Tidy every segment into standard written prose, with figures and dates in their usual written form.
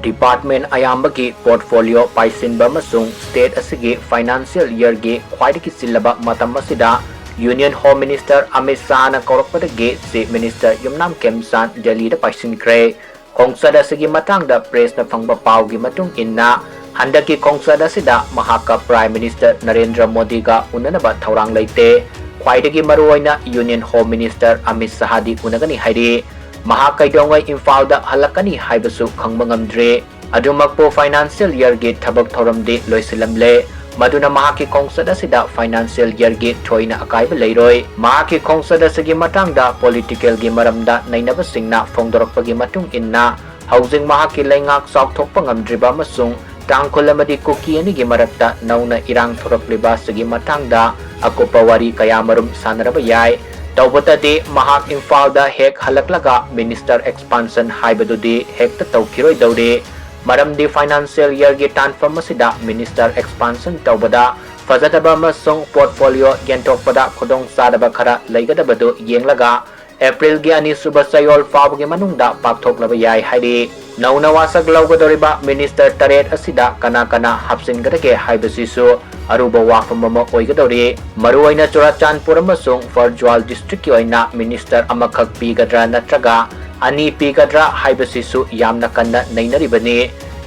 Department Ayambagi Portfolio Paisinba Masung State Asigi Financial Year Ge Khwaidagi Silaba Matam Asida Union Home Minister Amit Shahna Korokpadagi Chief Minister Yumnam Khemchand Delhi da Paisin Kongsada Asigi Matangda Press na Phangba Paugi Matung Inna Handaki Kongsada Sida Mahaka Prime Minister Narendra Modi ga Unanaba Thaurang Leite Khwaidagi Maruoina Union Home Minister Amit Shahadi Unagani Haidi Mahakaidongai Imphal halakani haibasu khangba ngamdre adumakpo financial year ge thabak thoramde loisilamle maduna mahaki kongsada sida financial year ge thoina akaiba leiroi mahaki kongsada sigi matangda political ge maramda nainaba singna phongdorakpagi matung inna housing mahaki Leingak Chaothokpa ngamdriba masung tangkhulamadi kuki ani ge marakta nauna irang thorapliba sigi matangda akopa wari kayamarum sanaraba yai Taubata Mahak Imphal hek halaklaga Minister Expansion haibadudi hek ta tawkiroi daude maramdi financial year ge tanfam asida Minister Expansion taubada fazataba masung portfolio gentokpada khodong sadaba khara leigadabadu yenglaga April ge ani suba sayol Faobagi Manungda Chaothokpa Yai haidi nauna wasak laugadoriba Minister Taret asida kana hapsingadage haibasisu aruba wafamama oigadori maruoina Churachandpur amasung Farjwal district ki oina minister amakhak pigadra natraga ani pigadra haibasisu yamna kanna nainaribani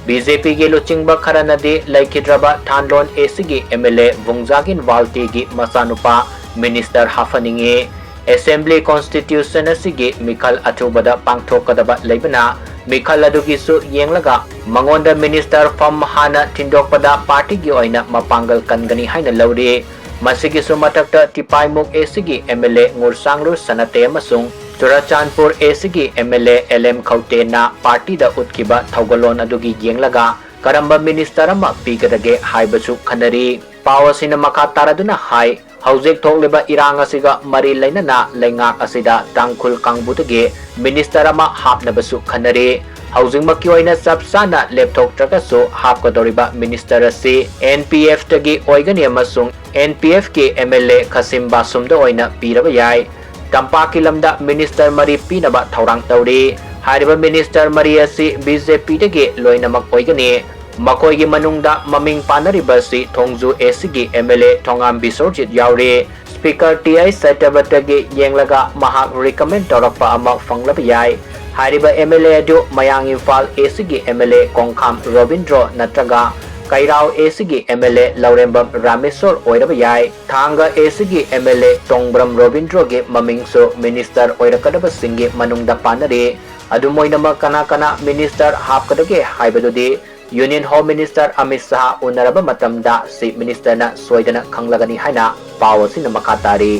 BJP ge luchingba kharanadi laikhidraba Thanlon ACG MLA Vungjagin Walti gi masanupa minister hafaninge Assembly Constitution asigi Mikhal Athubada pangthokadaba leibana Mikhal adugisu yenglaga mangonda minister fam hana tindokpada party gi oina mapangal kangani haina lauri masigisu matakta tipaimuk ACG MLA Ngursangru Sanate amasung Churachandpur ACG MLA LM Khaute na party da utkiba thaugalon adugi yenglaga karamba minister ama pigadage haibasu khanari pawasina makha taraduna hai Haujek Thokleba Irang asiga mari lainana Leingak asida tangkhul kangbutagi minister ama hapnabasu khanari housing makioina sabsana laptop trakasu hapkadoriba minister asi NPF tagi oigani amasung NPF ke MLA Khasim Basumda oina piraba yai Tampaki lamda minister mari pinaba thaurang tauri hariba minister mari asi BJP tagi loinamak oigani Makoigi Manungda Maming Panaribasi Thongju ACG MLA Thongam Bisorjit Yauri Speaker TI Setabatagi Yenglaga Mahak recommend Torapa ama Fanglaba Yai Hariba MLA adu Mayang Imphal ACG MLA Kongkham Robindro Natraga Kairao ACG MLA Laurembam Ramesor Oiraba Yai Thanga ACG MLA Tongbram Robindro ge Mamingso Minister Oirakadaba Singi Manungda Panari Adumoinama kana Minister Hapkadage Haibadudi Union Home Minister Amit Shah unaraba matamda Chief Minister na soidana khanglagani haina pawasina makatari